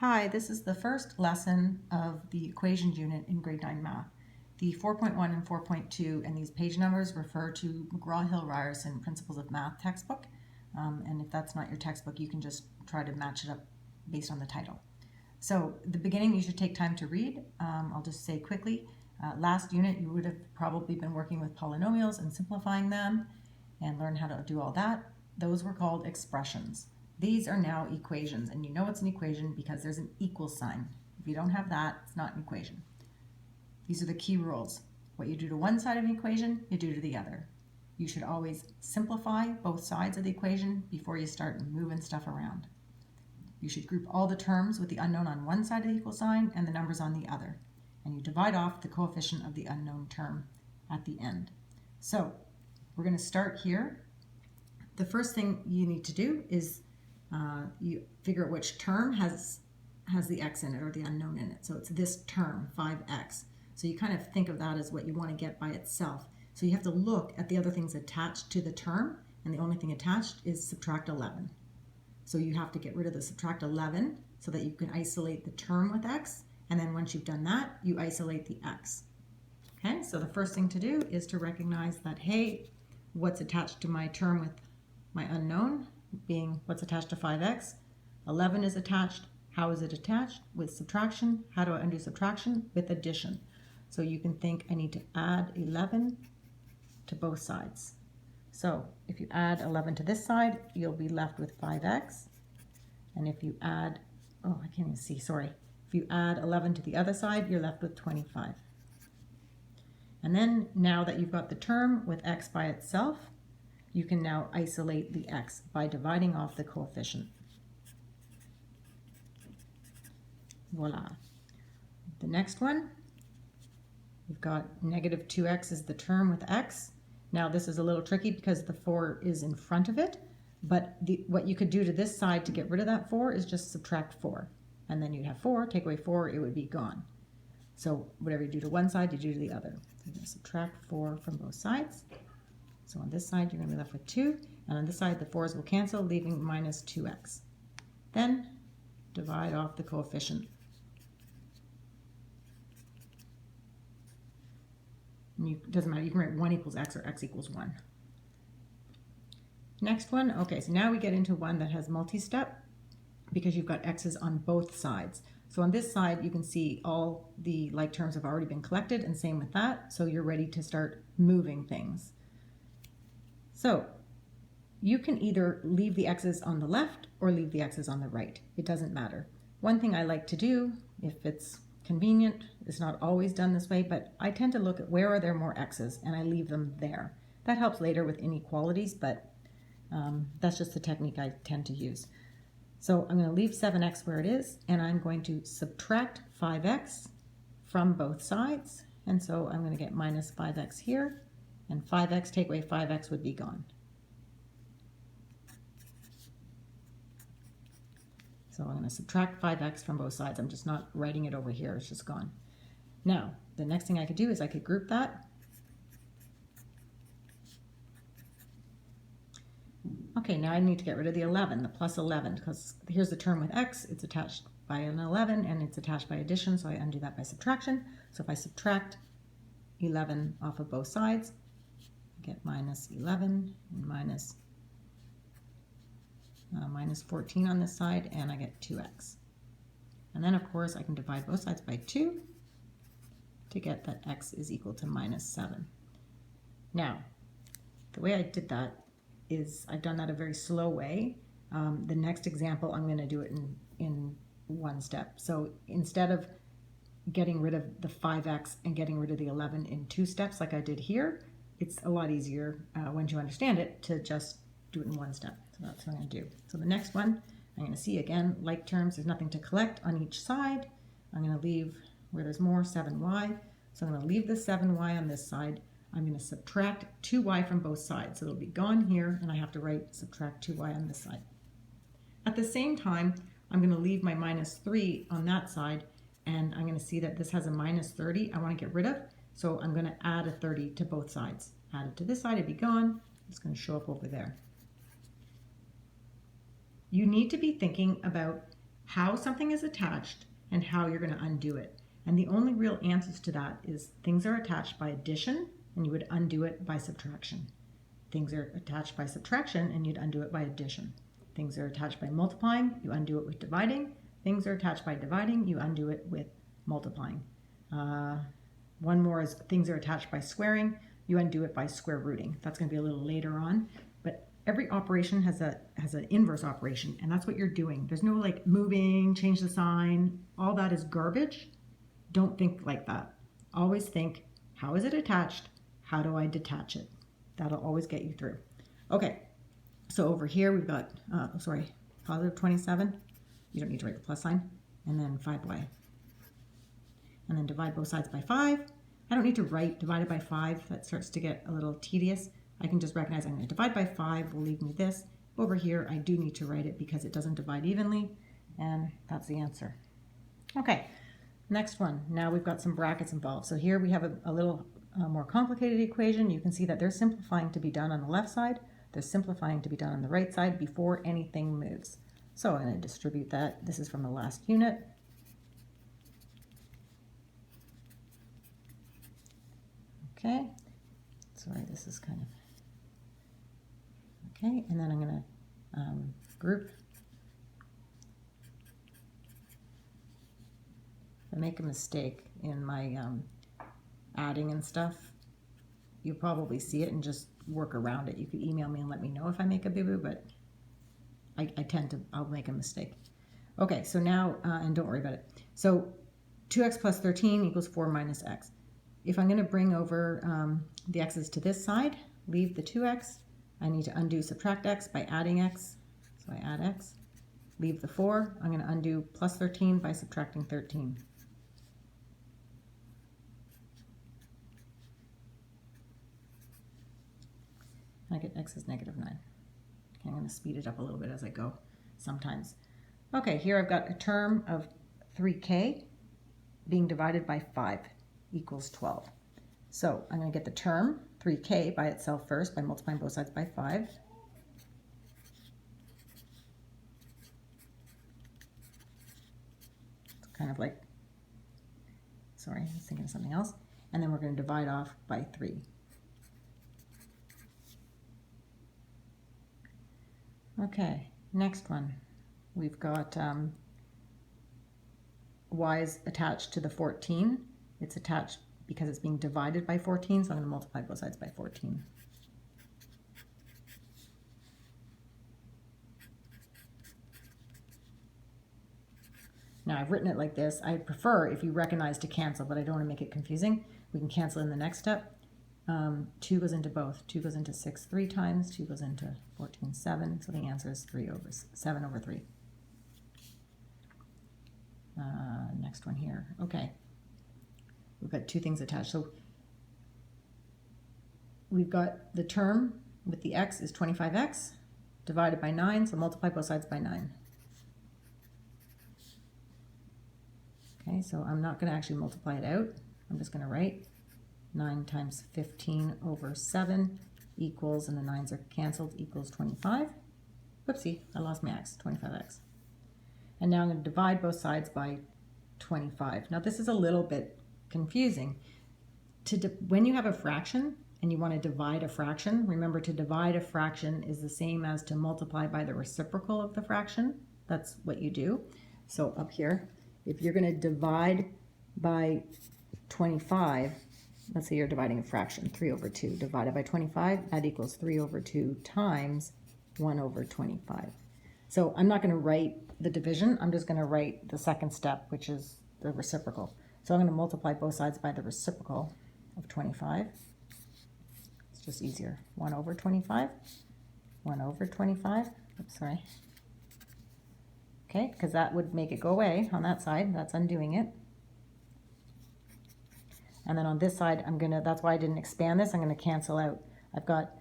Hi, this is the first lesson of the equations unit in grade 9 math. The 4.1 and 4.2 and these page numbers refer to McGraw-Hill Ryerson Principles of Math textbook. And if that's not your textbook, you can just try to match it up based on the title. So the beginning you should take time to read. I'll just say quickly, last unit you would have probably been working with polynomials and simplifying them and learn how to do all that. Those were called expressions. These are now equations, and you know it's an equation because there's an equal sign. If you don't have that, it's not an equation. These are the key rules. What you do to one side of an equation, you do to the other. You should always simplify both sides of the equation before you start moving stuff around. You should group all the terms with the unknown on one side of the equal sign and the numbers on the other. And you divide off the coefficient of the unknown term at the end. So we're going to start here. The first thing you need to do is you figure out which term has the x in it or the unknown in it. So it's this term, 5x. So you kind of think of that as what you want to get by itself. So you have to look at the other things attached to the term, and the only thing attached is subtract 11. So you have to get rid of the subtract 11 so that you can isolate the term with x, and then once you've done that, you isolate the x. Okay, so the first thing to do is to recognize that, hey, what's attached to my term with my unknown being what's attached to 5x. 11 is attached. How is it attached? With subtraction. How do I undo subtraction? With addition. So you can think I need to add 11 to both sides. So if you add 11 to this side, you'll be left with 5x. And if you add, oh, I can't even see, sorry. If you add 11 to the other side, you're left with 25. And then now that you've got the term with x by itself, you can now isolate the x by dividing off the coefficient. Voila. The next one, we've got negative 2x is the term with x. Now this is a little tricky because the 4 is in front of it, but what you could do to this side to get rid of that 4 is just subtract 4. And then you'd have 4, take away 4, it would be gone. So whatever you do to one side, you do to the other. So you're going to subtract 4 from both sides. So on this side, you're going to be left with 2, and on this side, the 4's will cancel, leaving minus 2x. Then divide off the coefficient. It doesn't matter, you can write 1 equals x or x equals 1. Next one, okay, so now we get into one that has multi-step because you've got x's on both sides. So on this side, you can see all the like terms have already been collected, and same with that, so you're ready to start moving things. So you can either leave the x's on the left or leave the x's on the right. It doesn't matter. One thing I like to do, if it's convenient, it's not always done this way, but I tend to look at where are there more x's and I leave them there. That helps later with inequalities, but that's just the technique I tend to use. So I'm going to leave 7x where it is, and I'm going to subtract 5x from both sides. And so I'm going to get minus 5x here. And 5x, take away 5x would be gone. So I'm going to subtract 5x from both sides. I'm just not writing it over here. It's just gone. Now, the next thing I could do is I could group that. Okay, now I need to get rid of the 11, the plus 11, because here's the term with x. It's attached by an 11, and it's attached by addition, so I undo that by subtraction. So if I subtract 11 off of both sides, get minus 11 and minus 14 on this side, and I get 2x. And then, of course, I can divide both sides by 2 to get that x is equal to minus 7. Now, the way I did that is I've done that a very slow way. The next example, I'm going to do it in one step. So instead of getting rid of the 5x and getting rid of the 11 in 2 steps like I did here, it's a lot easier once you understand it to just do it in one step. So that's what I'm going to do. So the next one, I'm going to see again, like terms, there's nothing to collect on each side. I'm going to leave where there's more, 7y. So I'm going to leave the 7y on this side. I'm going to subtract 2y from both sides. So it'll be gone here, and I have to write subtract 2y on this side. At the same time, I'm going to leave my minus 3 on that side, and I'm going to see that this has a minus 30 I want to get rid of. So I'm going to add a 30 to both sides. Add it to this side, it'd be gone. It's going to show up over there. You need to be thinking about how something is attached and how you're going to undo it. And the only real answers to that is things are attached by addition, and you would undo it by subtraction. Things are attached by subtraction, and you'd undo it by addition. Things are attached by multiplying, you undo it with dividing. Things are attached by dividing, you undo it with multiplying. One more is things are attached by squaring, you undo it by square rooting. That's going to be a little later on, but every operation has an inverse operation, and that's what you're doing. There's no like moving, change the sign, all that is garbage. Don't think like that. Always think, how is it attached? How do I detach it? That'll always get you through. Okay, so over here we've got, positive 27. You don't need to write the plus sign. And then 5y. And then divide both sides by 5. I don't need to write divided by 5. That starts to get a little tedious. I can just recognize I'm going to divide by 5 will leave me this. Over here I do need to write it because it doesn't divide evenly. And that's the answer. Okay, next one. Now we've got some brackets involved. So here we have a little more complicated equation. You can see that there's simplifying to be done on the left side. There's simplifying to be done on the right side before anything moves. So I'm going to distribute that. This is from the last unit. Okay, sorry, this is kind of, okay, and then I'm going to group. If I make a mistake in my adding and stuff, you'll probably see it and just work around it. You could email me and let me know if I make a boo-boo, but I'll make a mistake. Okay, so now, and don't worry about it. So 2x plus 13 equals 4 minus x. If I'm going to bring over the x's to this side, leave the 2x, I need to undo subtract x by adding x. So I add x, leave the 4. I'm going to undo plus 13 by subtracting 13. I get x is negative 9. Okay, I'm going to speed it up a little bit as I go sometimes. Okay, here I've got a term of 3k being divided by 5 equals 12. So I'm going to get the term 3k by itself first by multiplying both sides by 5. It's kind of like, sorry, I was thinking of something else. And then we're going to divide off by 3. Okay, next one. We've got y is attached to the 14. It's attached because it's being divided by 14, so I'm going to multiply both sides by 14. Now I've written it like this. I prefer if you recognize to cancel, but I don't want to make it confusing. We can cancel in the next step. 2 goes into both. 2 goes into 6 3 times. 2 goes into 14 7. So the answer is 7 over 3. Next one here. Okay. We've got two things attached. So we've got the term with the x is 25x divided by 9. So multiply both sides by 9. Okay, so I'm not going to actually multiply it out. I'm just going to write 9 times 15 over 7 equals, and the 9's are canceled, equals 25. Whoopsie, I lost my x, 25x. And now I'm going to divide both sides by 25. Now this is a little bit confusing. When you have a fraction and you want to divide a fraction, remember to divide a fraction is the same as to multiply by the reciprocal of the fraction. That's what you do. So up here, if you're going to divide by 25, let's say you're dividing a fraction, 3 over 2 divided by 25, that equals 3 over 2 times 1 over 25. So I'm not going to write the division, I'm just going to write the second step, which is the reciprocal. So I'm going to multiply both sides by the reciprocal of 25. It's just easier. 1 over 25, 1 over 25, oops, sorry. Okay, because that would make it go away on that side, that's undoing it. And then on this side, that's why I didn't expand this, I'm going to cancel out. I've got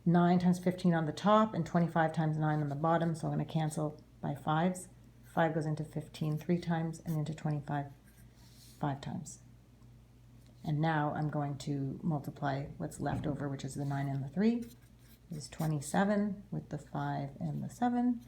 9 times 15 on the top and 25 times 9 on the bottom, so I'm going to cancel by 5s. 5 goes into 15 3 times and into 25 5 times. And now I'm going to multiply what's left over, which is the 9 and the 3, is 27, with the 5 and the 7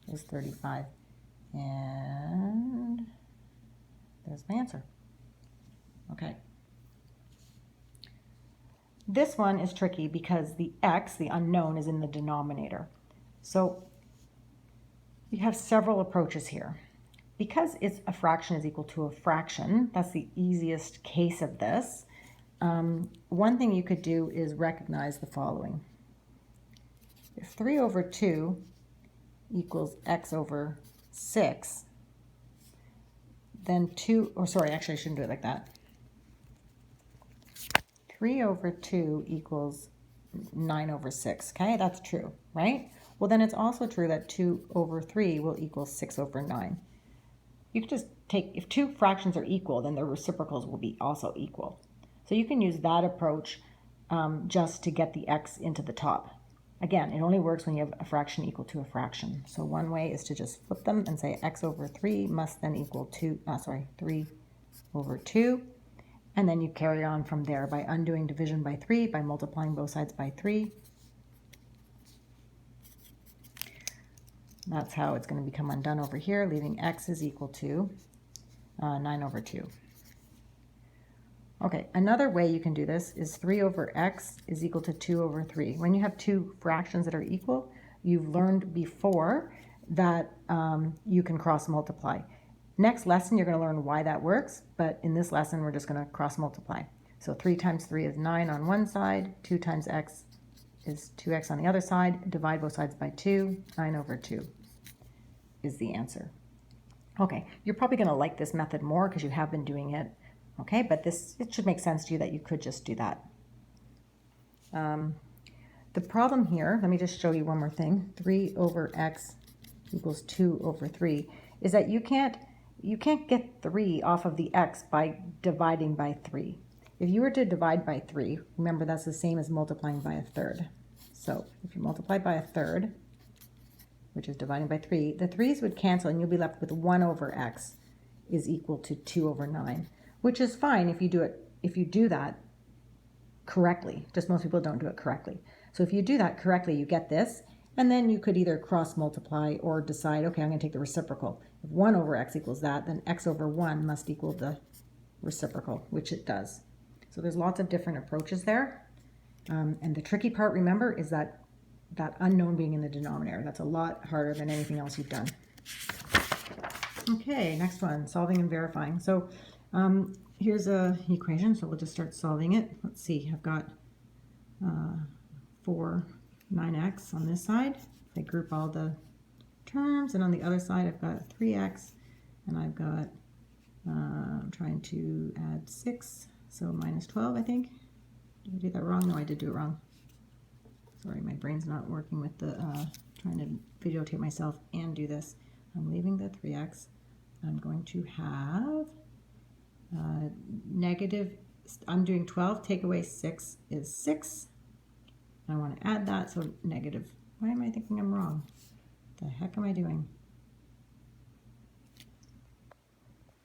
is 35. And my answer. Okay. This one is tricky because the x, the unknown, is in the denominator. So you have several approaches here. Because it's a fraction is equal to a fraction, that's the easiest case of this. One thing you could do is recognize the following. If 3 over 2 equals x over 6, then actually I shouldn't do it like that. 3 over 2 equals 9 over 6, okay? That's true, right? Well, then it's also true that 2 over 3 will equal 6 over 9. You can just take, if two fractions are equal, then their reciprocals will be also equal. So you can use that approach just to get the x into the top. Again, it only works when you have a fraction equal to a fraction. So one way is to just flip them and say x over 3 must then equal 3 over 2. And then you carry on from there by undoing division by 3, by multiplying both sides by 3. That's how it's going to become undone over here, leaving x is equal to 9 over 2. Okay, another way you can do this is 3 over x is equal to 2 over 3. When you have two fractions that are equal, you've learned before that you can cross multiply. Next lesson, you're going to learn why that works, but in this lesson, we're just going to cross multiply. So 3 times 3 is 9 on one side, 2 times x is 2x on the other side, divide both sides by 2, 9 over 2 is the answer. Okay, you're probably going to like this method more because you have been doing it, okay, but it should make sense to you that you could just do that. The problem here, let me just show you one more thing, 3 over x equals 2 over 3, is that you can't get 3 off of the x by dividing by 3. If you were to divide by 3, remember that's the same as multiplying by a third. So if you multiply by a third, which is dividing by 3, the 3's would cancel and you'll be left with 1 over x is equal to 2 over 9, which is fine if you do that correctly. Just most people don't do it correctly. So if you do that correctly, you get this, and then you could either cross multiply or decide, okay, I'm going to take the reciprocal. If 1 over x equals that, then x over 1 must equal the reciprocal, which it does. So there's lots of different approaches there. And the tricky part, remember, is that unknown being in the denominator. That's a lot harder than anything else you've done. Okay, next one, solving and verifying. So here's an equation, so we'll just start solving it. Let's see, I've got 9x on this side. I group all the terms, and on the other side I've got 3x, and I've got, I'm trying to add 6, so minus 12, I think. Did I do that wrong? No, I did do it wrong. Sorry, my brain's not working with the, trying to videotape myself and do this. I'm leaving the 3x. I'm going to have negative, I'm doing 12, take away 6 is 6. I want to add that, so negative. Why am I thinking I'm wrong? What the heck am I doing?